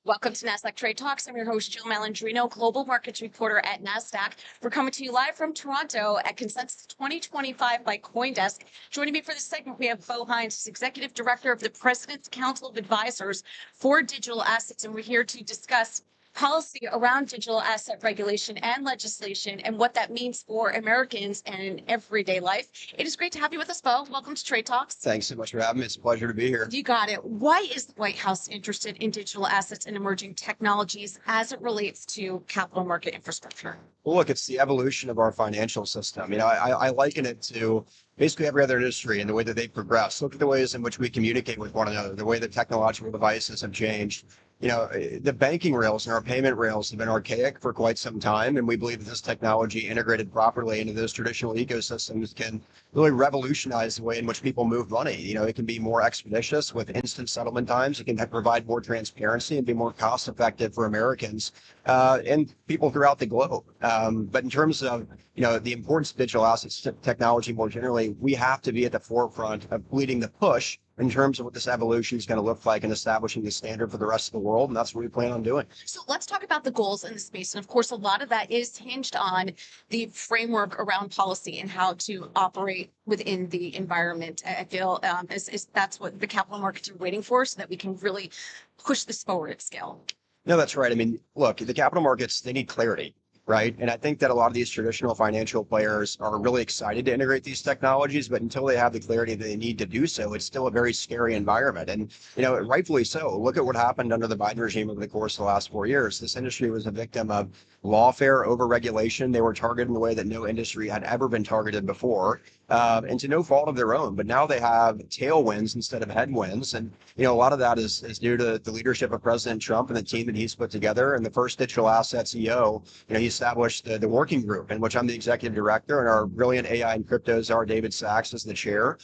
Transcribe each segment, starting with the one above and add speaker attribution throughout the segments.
Speaker 1: Welcome to Nasdaq Trade Talks. I'm your host, Jill Malandrino, Global Markets Reporter at Nasdaq. We're coming to you live from Toronto at Consensus 2025 by CoinDesk. Joining me for this segment, we have Hines, Executive Director of the President's Council of Advisors for Digital Assets, and we're here to discuss policy around digital asset regulation and legislation and what that means for Americans and in everyday life. It is great to have you with us, Bo. Welcome to Trade Talks.
Speaker 2: Thanks so much for having me. It's a pleasure to be here.
Speaker 1: You got it. Why is the White House interested in digital assets and emerging technologies as it relates to capital market infrastructure?
Speaker 2: Well, look, it's the evolution of our financial system. I liken it to basically every other industry and the way that they progress. Look at the ways in which we communicate with one another, the way that technological devices have changed. The banking rails and our payment rails have been archaic for quite some time, and we believe that this technology integrated properly into those traditional ecosystems can really revolutionize the way in which people move money. It can be more expeditious with instant settlement times. It can provide more transparency and be more cost effective for Americans and people throughout the globe. But in terms of the importance of digital assets technology more generally, we have to be at the forefront of leading the push in terms of what this evolution is going to look like and establishing the standard for the rest of the world. And that's what we plan on doing.
Speaker 1: So let's talk about the goals in the space. And of course, a lot of that is hinged on the framework around policy and how to operate within the environment. I feel that's what the capital markets are waiting for, so that we can really push this forward at scale.
Speaker 2: No, that's right. Look, the capital markets, they need clarity. Right. And I think that a lot of these traditional financial players are really excited to integrate these technologies, but until they have the clarity that they need to do so, it's still a very scary environment. And, rightfully so. Look at what happened under the Biden regime over the course of the last 4 years. This industry was a victim of lawfare, overregulation. They were targeted in a way that no industry had ever been targeted before, and to no fault of their own. But now they have tailwinds instead of headwinds. And, a lot of that is due to the leadership of President Trump and the team that he's put together. And the first digital asset CEO, he established the working group in which I'm the executive director, and our brilliant AI and crypto czar David Sachs is the chair.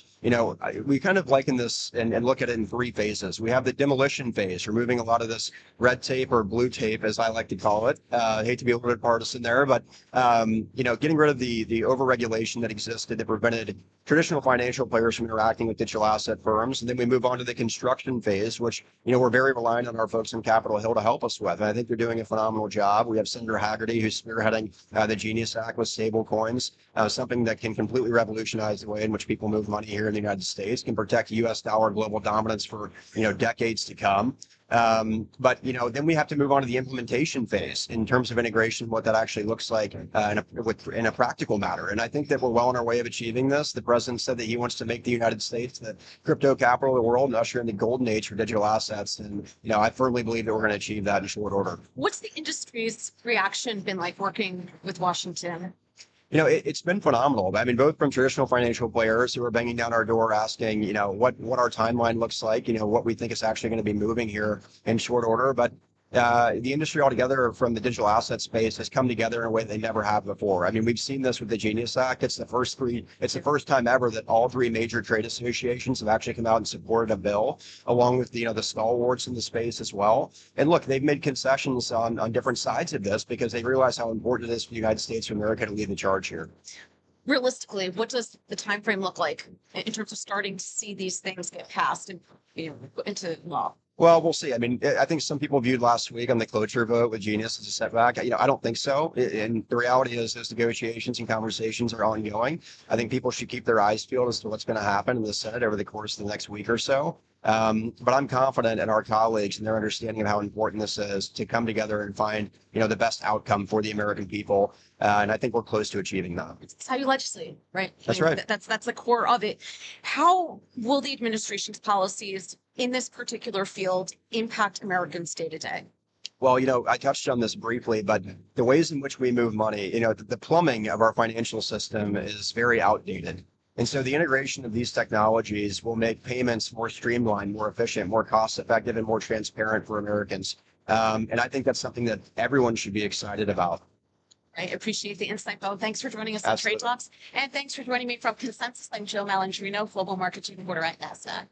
Speaker 2: We kind of liken this and look at it in 3 phases. We have the demolition phase, removing a lot of this red tape or blue tape, as I like to call it. I hate to be a little bit partisan there, but getting rid of the overregulation that existed that prevented traditional financial players from interacting with digital asset firms. And then we move on to the construction phase, which, we're very reliant on our folks in Capitol Hill to help us with. And I think they're doing a phenomenal job. We have Senator Haggerty, who's spearheading the Genius Act with stable coins, something that can completely revolutionize the way in which people move money here in the United States, can protect U.S. dollar global dominance for, decades to come. But then we have to move on to the implementation phase in terms of integration, what that actually looks like in a practical matter. And I think that we're well on our way of achieving this. The president said that he wants to make the United States the crypto capital of the world and usher in the golden age for digital assets. And I firmly believe that we're going to achieve that in short order.
Speaker 1: What's the industry's reaction been like working with Washington?
Speaker 2: It's been phenomenal. Both from traditional financial players who are banging down our door asking, what our timeline looks like, what we think is actually going to be moving here in short order. But the industry altogether from the digital asset space has come together in a way they never have before. We've seen this with the Genius Act. It's the first time ever that all 3 major trade associations have actually come out and supported a bill, along with the stalwarts in the space as well. And look, they've made concessions on different sides of this because they realize how important it is for the United States of America to lead the charge here.
Speaker 1: Realistically, what does the time frame look like in terms of starting to see these things get passed and into law?
Speaker 2: Well, we'll see. I think some people viewed last week on the cloture vote with Genius as a setback. I don't think so. And the reality is those negotiations and conversations are ongoing. I think people should keep their eyes peeled as to what's going to happen in the Senate over the course of the next week or so. But I'm confident in our colleagues and their understanding of how important this is to come together and find, the best outcome for the American people. And I think we're close to achieving that.
Speaker 1: It's how you legislate, right?
Speaker 2: That's right.
Speaker 1: That's the core of it. How will the administration's policies in this particular field impact Americans day to day?
Speaker 2: Well, I touched on this briefly, but the ways in which we move money, the plumbing of our financial system is very outdated. And so the integration of these technologies will make payments more streamlined, more efficient, more cost effective, and more transparent for Americans. And I think that's something that everyone should be excited about.
Speaker 1: I appreciate the insight, Bo. Thanks for joining us on Trade Talks. And thanks for joining me from Consensus. I'm Jill Malandrino, Global Markets Reporter at Nasdaq.